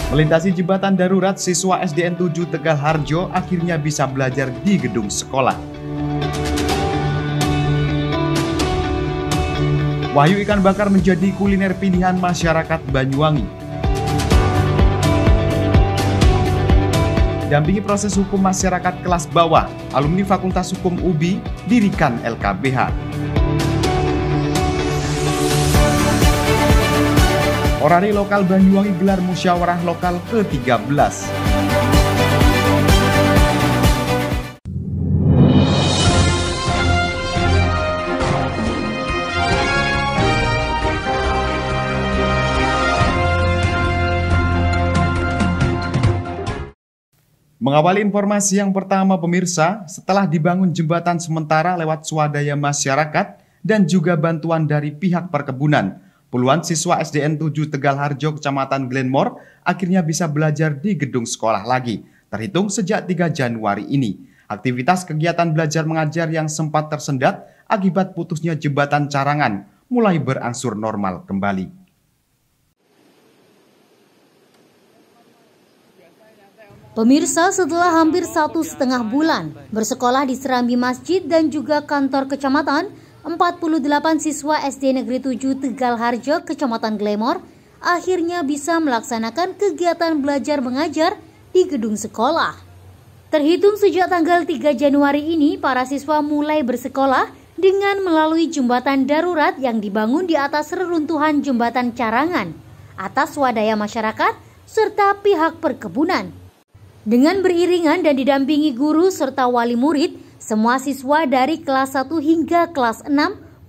Melintasi jembatan darurat, siswa SDN 7 Tegal Harjo akhirnya bisa belajar di gedung sekolah. Wahyu ikan bakar menjadi kuliner pilihan masyarakat Banyuwangi. Dampingi proses hukum masyarakat kelas bawah, alumni Fakultas Hukum UBI dirikan LKBH. Orari lokal Banyuwangi gelar musyawarah lokal ke-13. Mengawali informasi yang pertama pemirsa, setelah dibangun jembatan sementara lewat swadaya masyarakat dan juga bantuan dari pihak perkebunan, puluhan siswa SDN 7 Tegal Harjo, Kecamatan Glenmore, akhirnya bisa belajar di gedung sekolah lagi, terhitung sejak 3 Januari ini. Aktivitas kegiatan belajar mengajar yang sempat tersendat akibat putusnya jembatan carangan mulai berangsur normal kembali. Pemirsa, setelah hampir 1,5 bulan bersekolah di serambi masjid dan juga kantor kecamatan, 48 siswa SD Negeri 7 Tegal Harjo, Kecamatan Glenmore, akhirnya bisa melaksanakan kegiatan belajar mengajar di gedung sekolah. Terhitung sejak tanggal 3 Januari ini, para siswa mulai bersekolah dengan melalui jembatan darurat yang dibangun di atas reruntuhan jembatan carangan, atas swadaya masyarakat, serta pihak perkebunan. Dengan beriringan dan didampingi guru serta wali murid, semua siswa dari kelas 1 hingga kelas 6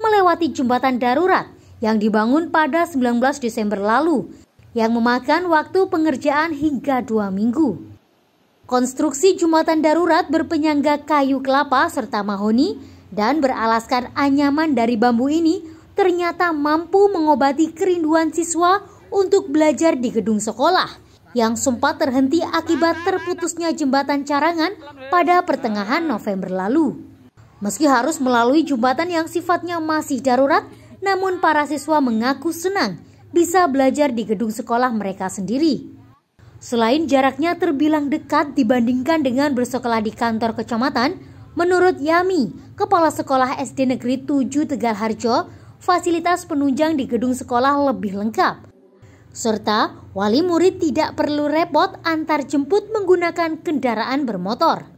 melewati jembatan darurat yang dibangun pada 19 Desember lalu, yang memakan waktu pengerjaan hingga 2 minggu. Konstruksi jembatan darurat berpenyangga kayu kelapa serta mahoni dan beralaskan anyaman dari bambu ini ternyata mampu mengobati kerinduan siswa untuk belajar di gedung sekolah yang sempat terhenti akibat terputusnya jembatan carangan pada pertengahan November lalu. Meski harus melalui jembatan yang sifatnya masih darurat, namun para siswa mengaku senang bisa belajar di gedung sekolah mereka sendiri. Selain jaraknya terbilang dekat dibandingkan dengan bersekolah di kantor kecamatan, menurut Yami, Kepala Sekolah SD Negeri 7 Tegal Harjo, fasilitas penunjang di gedung sekolah lebih lengkap. Serta wali murid tidak perlu repot antar jemput menggunakan kendaraan bermotor.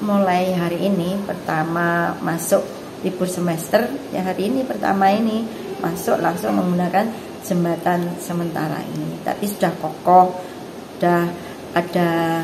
Mulai hari ini pertama masuk libur semester, ya hari ini pertama ini masuk langsung menggunakan jembatan sementara ini. Tapi sudah kokoh, sudah ada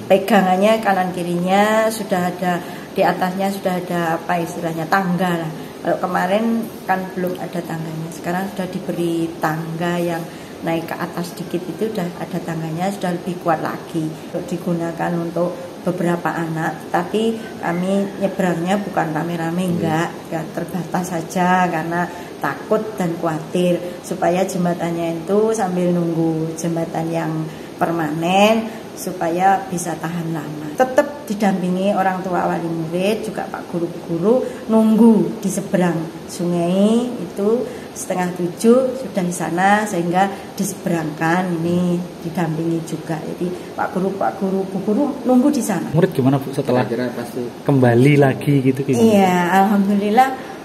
pegangannya kanan kirinya, sudah ada di atasnya sudah ada apa istilahnya tangga lah. Kalau kemarin kan belum ada tangganya, sekarang sudah diberi tangga yang naik ke atas sedikit, itu sudah ada tangganya, sudah lebih kuat lagi. Digunakan untuk beberapa anak, tapi kami nyebrangnya bukan rame-rame, enggak, ya terbatas saja karena takut dan khawatir supaya jembatannya itu sambil nunggu jembatan yang permanen supaya bisa tahan lama. Tetap didampingi orang tua wali murid, juga Pak guru-guru nunggu di seberang sungai itu 6:30 sudah di sana sehingga diseberangkan, ini didampingi juga. Jadi Pak guru, Bu guru nunggu di sana. Murid gimana Bu setelah pasti kembali lagi gitu? Iya, alhamdulillah.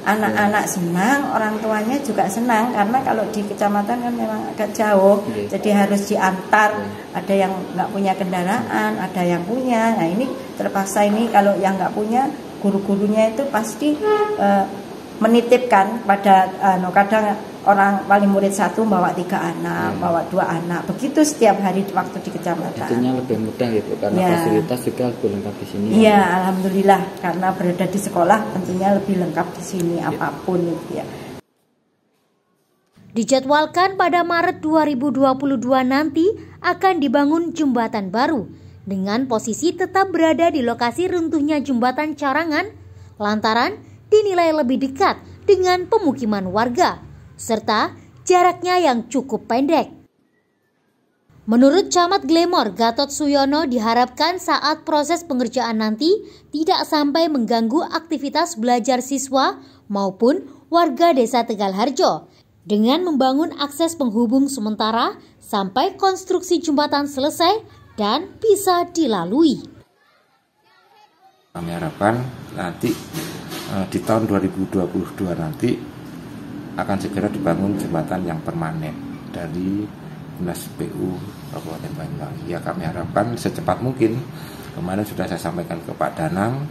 Anak-anak senang, orang tuanya juga senang karena kalau di kecamatan kan memang agak jauh, jadi harus diantar. Ada yang nggak punya kendaraan, ada yang punya. Nah ini terpaksa ini kalau yang nggak punya, guru-gurunya itu pasti menitipkan pada kadang orang wali murid 1 bawa 3 anak, bawa 2 anak, begitu setiap hari waktu di kecamatan. Tentunya lebih mudah gitu karena fasilitas juga lebih lengkap di sini. Iya, alhamdulillah karena berada di sekolah tentunya lebih lengkap di sini apapun itu ya. Dijadwalkan pada Maret 2022 nanti akan dibangun jembatan baru dengan posisi tetap berada di lokasi runtuhnya jembatan carangan lantaran dinilai lebih dekat dengan pemukiman warga serta jaraknya yang cukup pendek. Menurut Camat Glenmore, Gatot Suyono, diharapkan saat proses pengerjaan nanti tidak sampai mengganggu aktivitas belajar siswa maupun warga desa Tegal Harjo dengan membangun akses penghubung sementara sampai konstruksi jembatan selesai dan bisa dilalui. Kami harapkan nanti di tahun 2022 nanti akan segera dibangun jembatan yang permanen dari Dinas PU Kabupaten Banyuwangi. Ya, kami harapkan secepat mungkin. Kemarin sudah saya sampaikan ke Pak Danang,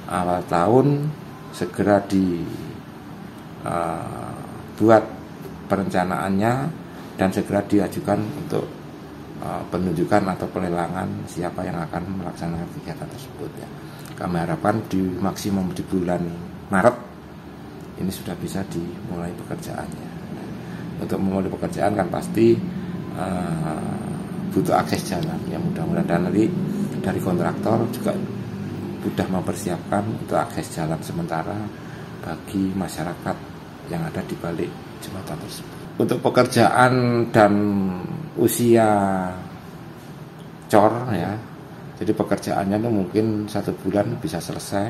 awal tahun segera dibuat perencanaannya dan segera diajukan untuk penunjukan atau pelelangan siapa yang akan melaksanakan kegiatan tersebut. Ya. Kami harapkan di maksimum di bulan Maret ini sudah bisa dimulai pekerjaannya. Untuk memulai pekerjaan kan pasti butuh akses jalan. Ya, mudah-mudahan dan nanti dari kontraktor juga sudah mempersiapkan untuk akses jalan sementara bagi masyarakat yang ada di balik jembatan tersebut. Untuk pekerjaan dan usia cor, ya, jadi pekerjaannya itu mungkin 1 bulan bisa selesai.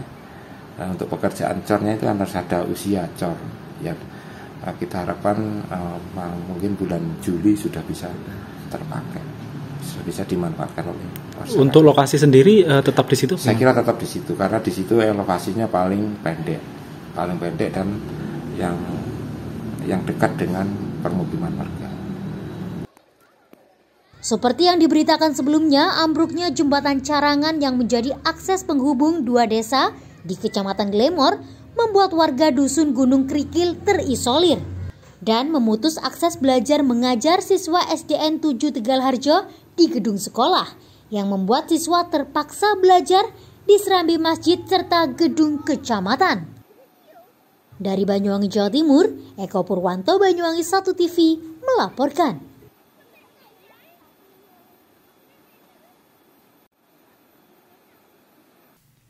Nah, untuk pekerjaan cornya itu harus ada usia cor. Ya, kita harapkan mungkin bulan Juli sudah bisa terpakai, sudah bisa dimanfaatkan oleh masyarakat. Untuk lokasi sendiri tetap di situ? Saya kira tetap di situ karena di situ elevasinya paling pendek dan yang dekat dengan permukiman warga. Seperti yang diberitakan sebelumnya, ambruknya jembatan Carangan yang menjadi akses penghubung 2 desa di Kecamatan Glemor membuat warga Dusun Gunung Krikil terisolir dan memutus akses belajar mengajar siswa SDN 7 Tegalharjo di gedung sekolah yang membuat siswa terpaksa belajar di serambi masjid serta gedung kecamatan. Dari Banyuwangi, Jawa Timur, Eko Purwanto, Banyuwangi 1 TV melaporkan.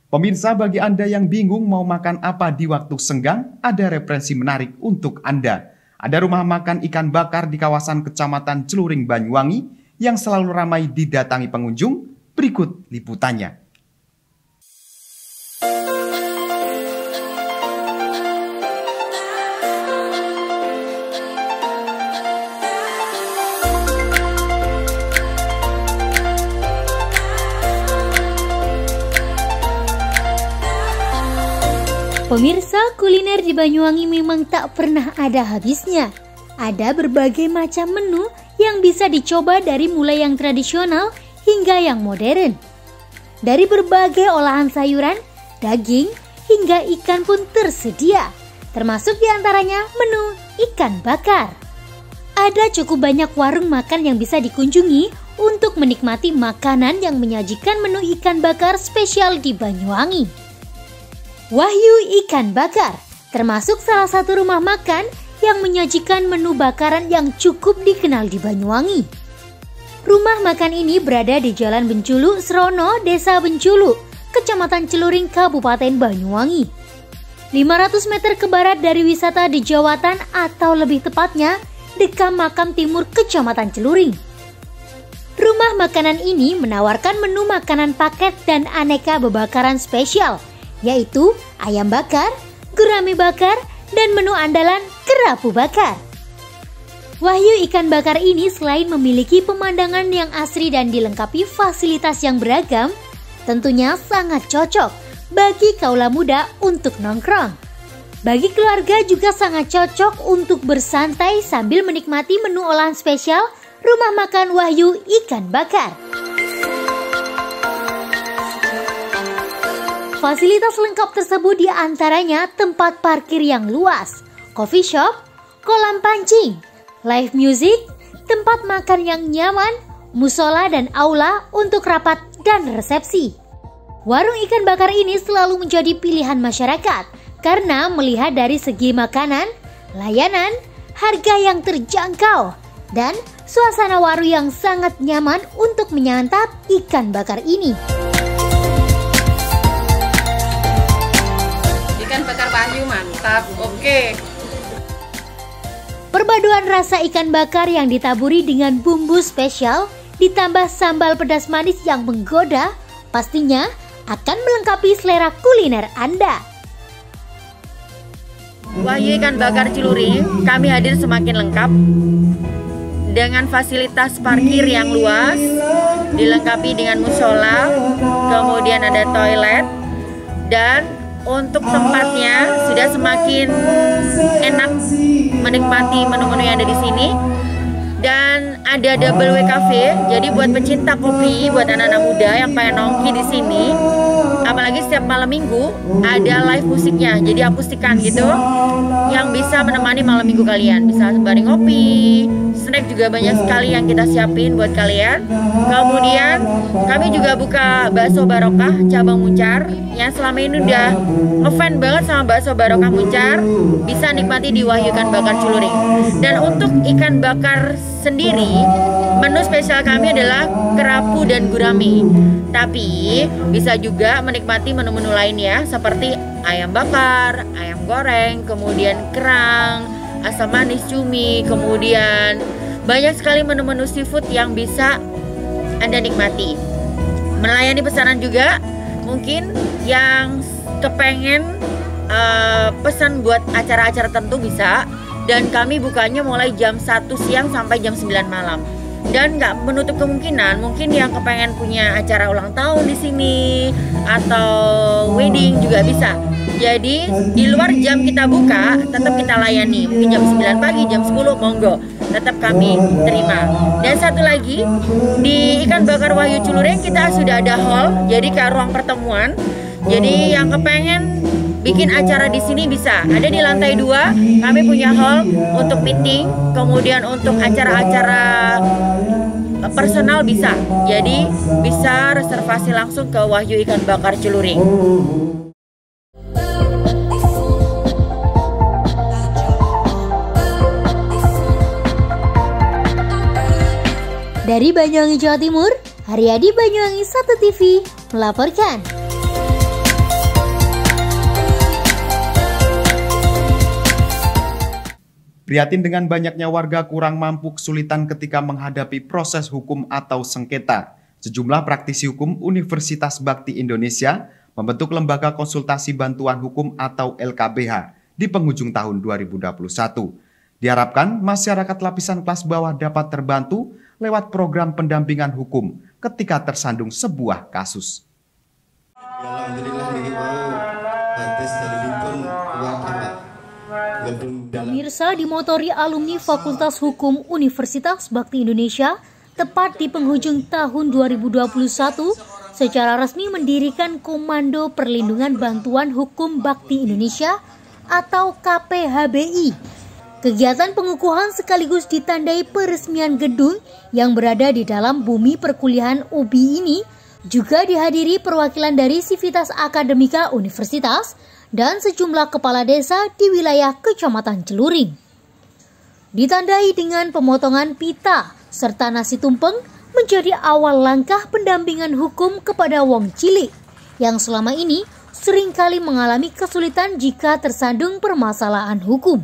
Pemirsa, bagi Anda yang bingung mau makan apa di waktu senggang, ada referensi menarik untuk Anda. Ada rumah makan ikan bakar di kawasan Kecamatan Celuring, Banyuwangi yang selalu ramai didatangi pengunjung. Berikut liputannya. Pemirsa, kuliner di Banyuwangi memang tak pernah ada habisnya. Ada berbagai macam menu yang bisa dicoba dari mulai yang tradisional hingga yang modern. Dari berbagai olahan sayuran, daging, hingga ikan pun tersedia. Termasuk diantaranya menu ikan bakar. Ada cukup banyak warung makan yang bisa dikunjungi untuk menikmati makanan yang menyajikan menu ikan bakar spesial di Banyuwangi. Wahyu Ikan Bakar termasuk salah satu rumah makan yang menyajikan menu bakaran yang cukup dikenal di Banyuwangi. Rumah makan ini berada di Jalan Benculu, Srono, Desa Benculu, Kecamatan Celuring, Kabupaten Banyuwangi. 500 meter ke barat dari wisata di Jawatan atau lebih tepatnya Dekam Makam Timur, Kecamatan Celuring. Rumah makanan ini menawarkan menu makanan paket dan aneka bebakaran spesial, yaitu ayam bakar, gurame bakar, dan menu andalan kerapu bakar. Wahyu Ikan Bakar ini selain memiliki pemandangan yang asri dan dilengkapi fasilitas yang beragam, tentunya sangat cocok bagi kaula muda untuk nongkrong. Bagi keluarga juga sangat cocok untuk bersantai sambil menikmati menu olahan spesial rumah makan Wahyu Ikan Bakar. Fasilitas lengkap tersebut diantaranya tempat parkir yang luas, coffee shop, kolam pancing, live music, tempat makan yang nyaman, musola dan aula untuk rapat dan resepsi. Warung ikan bakar ini selalu menjadi pilihan masyarakat karena melihat dari segi makanan, layanan, harga yang terjangkau, dan suasana warung yang sangat nyaman untuk menyantap ikan bakar ini. Ikan bakar Wahyu mantap, oke. Perpaduan rasa ikan bakar yang ditaburi dengan bumbu spesial ditambah sambal pedas manis yang menggoda pastinya akan melengkapi selera kuliner Anda. Wahyu Ikan Bakar Ciluring, kami hadir semakin lengkap dengan fasilitas parkir yang luas, dilengkapi dengan musola, kemudian ada toilet, dan untuk tempatnya sudah semakin enak menikmati menu-menu yang ada di sini. Dan ada double W cafe, jadi buat pecinta kopi, buat anak-anak muda yang pengen nongki di sini, apalagi setiap malam minggu ada live musiknya, jadi akustikan gitu, yang bisa menemani malam minggu kalian. Bisa sembari ngopi, snack juga banyak sekali yang kita siapin buat kalian. Kemudian kami juga buka bakso Barokah cabang Muncar, yang selama ini udah ngefans banget sama bakso Barokah Muncar, bisa nikmati di Wahyu Ikan Bakar Ciluring. Dan untuk ikan bakar sendiri, menu spesial kami adalah kerapu dan gurame. Tapi bisa juga menikmati menu-menu lainnya seperti ayam bakar, ayam goreng, kemudian kerang, asam manis cumi, kemudian banyak sekali menu-menu seafood yang bisa Anda nikmati. Melayani pesanan juga, mungkin yang kepengen pesan buat acara-acara tertentu bisa. Dan kami bukanya mulai jam 1 siang sampai jam 9 malam. Dan nggak menutup kemungkinan mungkin yang kepengen punya acara ulang tahun di sini atau wedding juga bisa. Jadi di luar jam kita buka, tetap kita layani. Mungkin jam 9 pagi, jam 10, monggo. Tetap kami terima. Dan satu lagi, di Ikan Bakar Wahyu Ciluring kita sudah ada hall, jadi kayak ruang pertemuan. Jadi yang kepengen bikin acara di sini bisa. Ada di lantai 2, kami punya hall untuk meeting, kemudian untuk acara-acara personal bisa. Jadi bisa reservasi langsung ke Wahyu Ikan Bakar Ciluring. Dari Banyuwangi, Jawa Timur, Haryadi Banyuwangi 1 TV melaporkan. Prihatin dengan banyaknya warga kurang mampu kesulitan ketika menghadapi proses hukum atau sengketa. Sejumlah praktisi hukum Universitas Bakti Indonesia membentuk Lembaga Konsultasi Bantuan Hukum atau LKBH di penghujung tahun 2021. Diharapkan masyarakat lapisan kelas bawah dapat terbantu lewat program pendampingan hukum ketika tersandung sebuah kasus. Pemirsa, dimotori alumni Fakultas Hukum Universitas Bakti Indonesia tepat di penghujung tahun 2021 secara resmi mendirikan Komando Perlindungan Bantuan Hukum Bakti Indonesia atau KPHBI. Kegiatan pengukuhan sekaligus ditandai peresmian gedung yang berada di dalam bumi perkuliahan UBI ini juga dihadiri perwakilan dari Sivitas Akademika Universitas dan sejumlah kepala desa di wilayah Kecamatan Ciluring. Ditandai dengan pemotongan pita serta nasi tumpeng menjadi awal langkah pendampingan hukum kepada wong cilik yang selama ini seringkali mengalami kesulitan jika tersandung permasalahan hukum.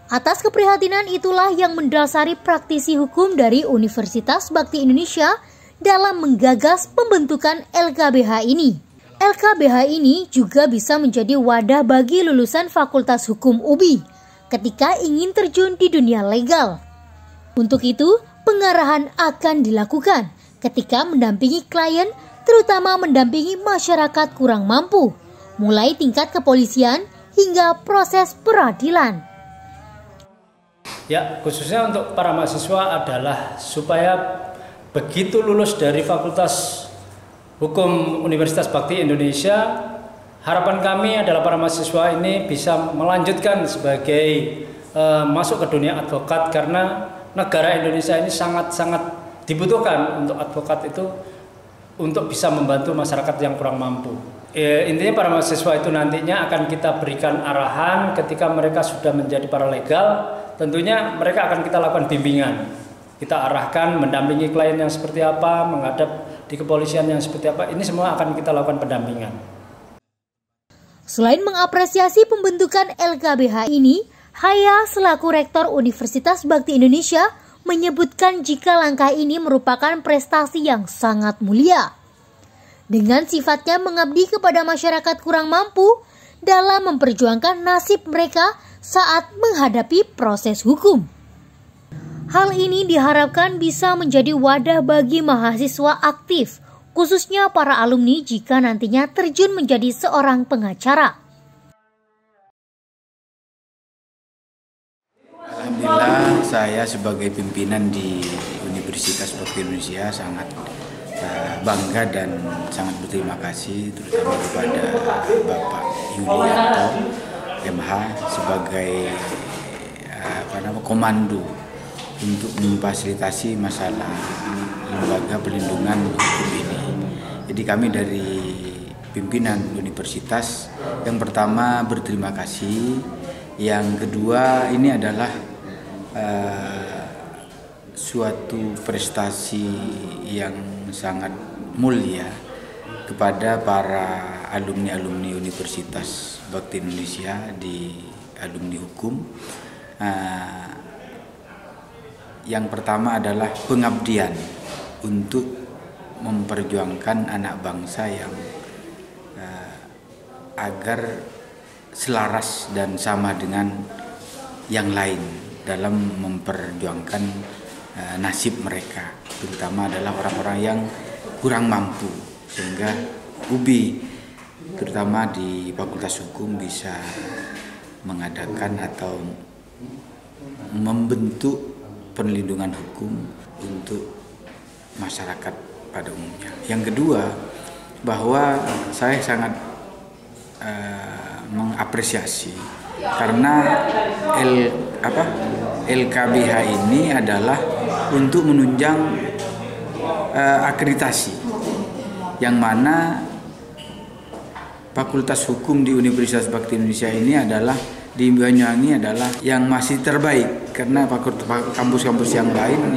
Atas keprihatinan itulah yang mendasari praktisi hukum dari Universitas Bakti Indonesia dalam menggagas pembentukan LKBH ini. LKBH ini juga bisa menjadi wadah bagi lulusan Fakultas Hukum UBI ketika ingin terjun di dunia legal. Untuk itu, pengarahan akan dilakukan ketika mendampingi klien, terutama mendampingi masyarakat kurang mampu, mulai tingkat kepolisian hingga proses peradilan. Ya, khususnya untuk para mahasiswa adalah supaya begitu lulus dari Fakultas Hukum Universitas Bakti Indonesia, harapan kami adalah para mahasiswa ini bisa melanjutkan sebagai masuk ke dunia advokat, karena negara Indonesia ini sangat-sangat dibutuhkan untuk advokat itu untuk bisa membantu masyarakat yang kurang mampu. Intinya para mahasiswa itu nantinya akan kita berikan arahan ketika mereka sudah menjadi paralegal, tentunya mereka akan kita lakukan bimbingan. Kita arahkan mendampingi klien yang seperti apa, menghadap di kepolisian yang seperti apa, ini semua akan kita lakukan pendampingan. Selain mengapresiasi pembentukan LKBH ini, Haya selaku Rektor Universitas Bakti Indonesia menyebutkan jika langkah ini merupakan prestasi yang sangat mulia. Dengan sifatnya mengabdi kepada masyarakat kurang mampu, dalam memperjuangkan nasib mereka saat menghadapi proses hukum. Hal ini diharapkan bisa menjadi wadah bagi mahasiswa aktif, khususnya para alumni jika nantinya terjun menjadi seorang pengacara. Alhamdulillah, saya sebagai pimpinan di Universitas Bakti Indonesia sangat bangga dan sangat berterima kasih terutama kepada Bapak Yulianto MH sebagai komando untuk memfasilitasi masalah lembaga pelindungan hukum ini. Jadi kami dari pimpinan universitas yang pertama berterima kasih, yang kedua ini adalah suatu prestasi yang sangat mulia kepada para alumni-alumni Universitas Bakti Indonesia di alumni hukum. Yang pertama adalah pengabdian untuk memperjuangkan anak bangsa yang agar selaras dan sama dengan yang lain dalam memperjuangkan nasib mereka, terutama adalah orang-orang yang kurang mampu, sehingga UBI terutama di Fakultas Hukum bisa mengadakan atau membentuk perlindungan hukum untuk masyarakat pada umumnya. Yang kedua, bahwa saya sangat mengapresiasi karena LKBH ini adalah untuk menunjang akreditasi, yang mana Fakultas Hukum di Universitas Bakti Indonesia ini adalah di Banyuwangi adalah yang masih terbaik, karena kampus-kampus yang lain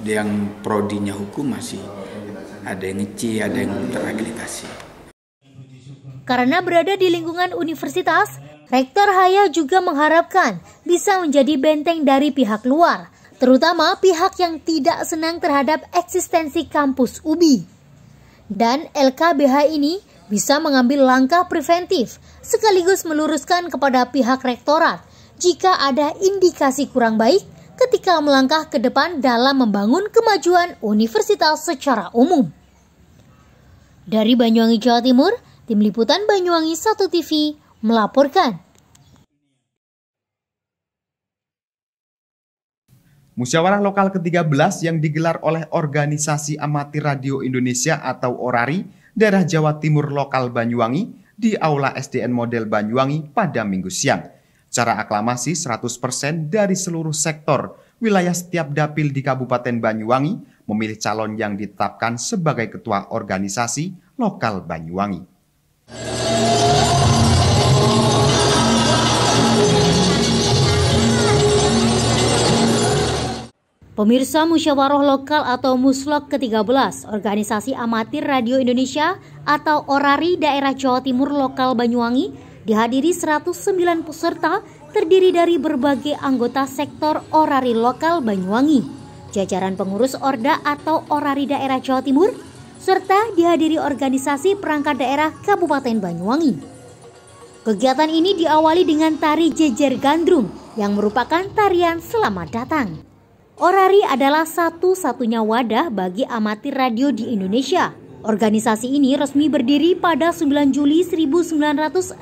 yang prodinya hukum masih ada yang ngeci, ada yang terakreditasi. Karena berada di lingkungan universitas, Rektor Haya juga mengharapkan bisa menjadi benteng dari pihak luar, terutama pihak yang tidak senang terhadap eksistensi kampus UBI. Dan LKBH ini bisa mengambil langkah preventif sekaligus meluruskan kepada pihak rektorat jika ada indikasi kurang baik ketika melangkah ke depan dalam membangun kemajuan universitas secara umum. Dari Banyuwangi, Jawa Timur, Tim Liputan Banyuwangi 1 TV melaporkan. Musyawarah lokal ke-13 yang digelar oleh Organisasi Amatir Radio Indonesia atau ORARI daerah Jawa Timur lokal Banyuwangi di Aula SDN Model Banyuwangi pada Minggu siang. Cara aklamasi 100% dari seluruh sektor wilayah setiap dapil di Kabupaten Banyuwangi memilih calon yang ditetapkan sebagai ketua organisasi lokal Banyuwangi. Pemirsa, musyawarah lokal atau Muslok ke-13 Organisasi Amatir Radio Indonesia atau ORARI daerah Jawa Timur lokal Banyuwangi dihadiri 109 peserta terdiri dari berbagai anggota sektor ORARI lokal Banyuwangi, jajaran pengurus Orda atau ORARI daerah Jawa Timur, serta dihadiri organisasi perangkat daerah Kabupaten Banyuwangi. Kegiatan ini diawali dengan tari jejer gandrung yang merupakan tarian selamat datang. ORARI adalah satu-satunya wadah bagi amatir radio di Indonesia. Organisasi ini resmi berdiri pada 9 Juli 1968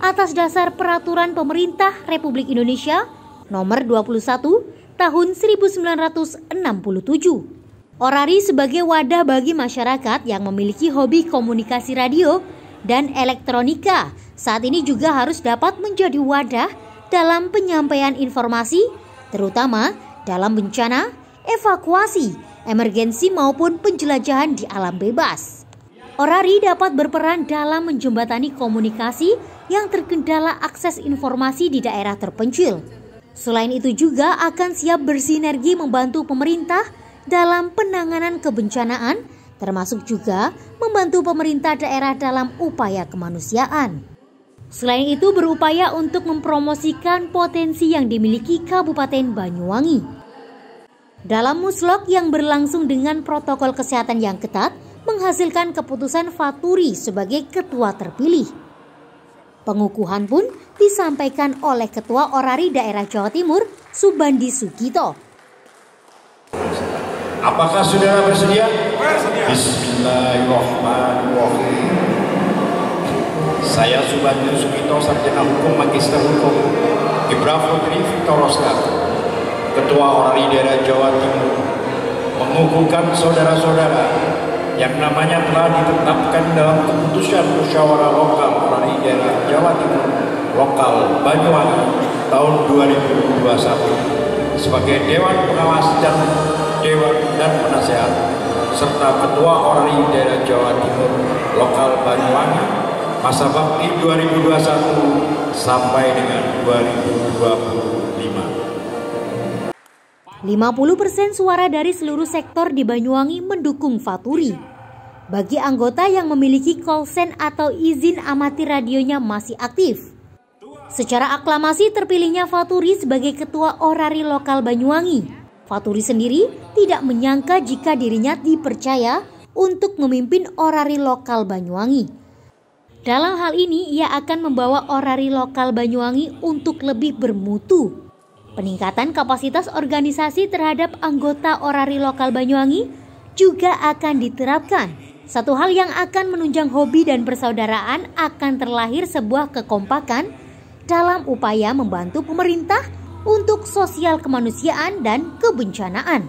atas dasar Peraturan Pemerintah Republik Indonesia Nomor 21 Tahun 1967. ORARI sebagai wadah bagi masyarakat yang memiliki hobi komunikasi radio dan elektronika saat ini juga harus dapat menjadi wadah dalam penyampaian informasi, terutama dalam bencana, evakuasi, emergensi maupun penjelajahan di alam bebas. ORARI dapat berperan dalam menjembatani komunikasi yang terkendala akses informasi di daerah terpencil. Selain itu juga akan siap bersinergi membantu pemerintah dalam penanganan kebencanaan, termasuk juga membantu pemerintah daerah dalam upaya kemanusiaan. Selain itu berupaya untuk mempromosikan potensi yang dimiliki Kabupaten Banyuwangi. Dalam Muslok yang berlangsung dengan protokol kesehatan yang ketat, menghasilkan keputusan Faturi sebagai ketua terpilih. Pengukuhan pun disampaikan oleh Ketua Orari Daerah Jawa Timur, Subandi Sugito. Apakah saudara bersedia? Bismillahirrahmanirrahim. Saya Subandi Sugito, Sarjana Hukum, Magister Hukum, Ibra Putri Victoroska, Ketua Orari Daerah Jawa Timur, mengukuhkan saudara-saudara yang namanya telah ditetapkan dalam keputusan musyawarah lokal Orari Daerah Jawa Timur lokal Banyuwangi tahun 2021 sebagai Dewan Pengawas dan Dewan dan Penasehat serta Ketua Orari Daerah Jawa Timur lokal Banyuwangi masa bakti 2021 sampai dengan 2025. 50% suara dari seluruh sektor di Banyuwangi mendukung Faturi. Bagi anggota yang memiliki call-sen atau izin amati radionya masih aktif. Secara aklamasi terpilihnya Faturi sebagai Ketua Orari Lokal Banyuwangi. Faturi sendiri tidak menyangka jika dirinya dipercaya untuk memimpin Orari Lokal Banyuwangi. Dalam hal ini, ia akan membawa Orari Lokal Banyuwangi untuk lebih bermutu. Peningkatan kapasitas organisasi terhadap anggota Orari Lokal Banyuwangi juga akan diterapkan. Satu hal yang akan menunjang hobi dan persaudaraan akan terlahir sebuah kekompakan dalam upaya membantu pemerintah untuk sosial kemanusiaan dan kebencanaan.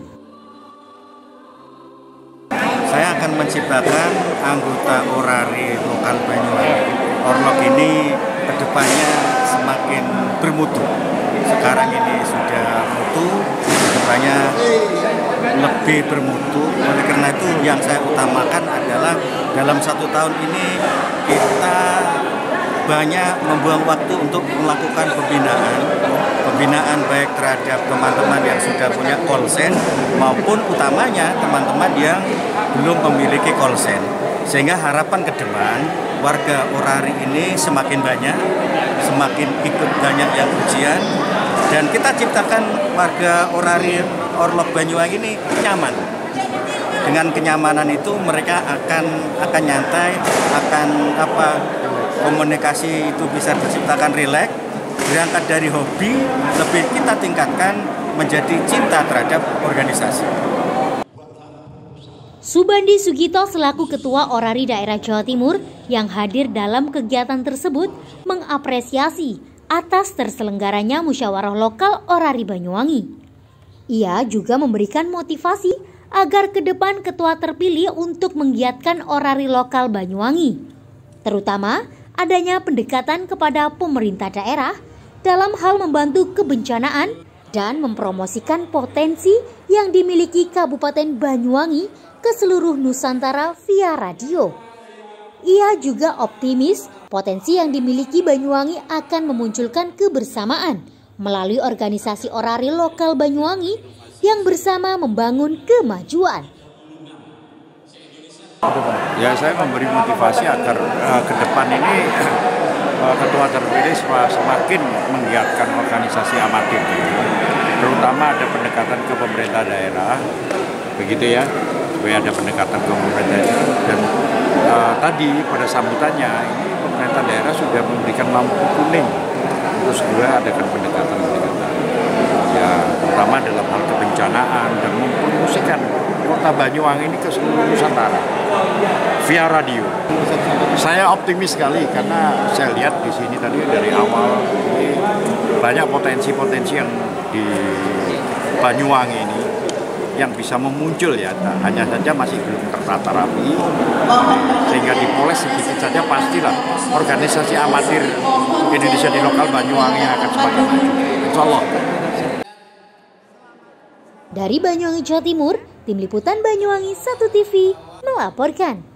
Saya akan menciptakan anggota Orari Lokal Banyuwangi. Orlok ini kedepannya semakin bermutu. Sekarang ini sudah mutu, kedepannya lebih bermutu. Oleh karena itu yang saya utamakan adalah dalam 1 tahun ini kita banyak membuang waktu untuk melakukan pembinaan baik terhadap teman-teman yang sudah punya call-sen maupun utamanya teman-teman yang belum memiliki call-sen. Sehingga harapan ke depan warga Orari ini semakin banyak, semakin ikut banyak yang ujian, dan kita ciptakan warga Orari Orlok Banyuwangi ini nyaman. Dengan kenyamanan itu mereka akan nyantai, komunikasi itu bisa diciptakan rileks, berangkat dari hobi, lebih kita tingkatkan menjadi cinta terhadap organisasi. Subandi Sugito selaku Ketua Orari Daerah Jawa Timur yang hadir dalam kegiatan tersebut mengapresiasi atas terselenggaranya musyawarah lokal Orari Banyuwangi. Ia juga memberikan motivasi agar ke depan ketua terpilih untuk menggiatkan Orari Lokal Banyuwangi, terutama adanya pendekatan kepada pemerintah daerah dalam hal membantu kebencanaan dan mempromosikan potensi yang dimiliki Kabupaten Banyuwangi ke seluruh Nusantara via radio. Ia juga optimis potensi yang dimiliki Banyuwangi akan memunculkan kebersamaan melalui organisasi Orari Lokal Banyuwangi yang bersama membangun kemajuan. Ya, saya memberi motivasi agar ke depan ini ketua terpilih semakin menggiatkan organisasi amatir, terutama ada pendekatan ke pemerintah daerah, begitu ya, supaya ada pendekatan ke pemerintah daerah. Dan tadi pada sambutannya ini pemerintah daerah sudah memberikan lampu kuning untuk segera adakan pendekatan ya, terutama dalam hal kebencanaan dan mempromosikan kota Banyuwangi ini ke seluruh Nusantara via radio. Saya optimis sekali karena saya lihat di sini tadi dari awal ini banyak potensi-potensi yang di Banyuwangi ini yang bisa memuncul ya, hanya saja masih belum tertata rapi, sehingga dipoles sedikit saja pastilah organisasi amatir Indonesia di lokal Banyuwangi akan semakin maju. Insya Allah. Dari Banyuwangi, Jawa Timur, Tim Liputan Banyuwangi 1 TV melaporkan.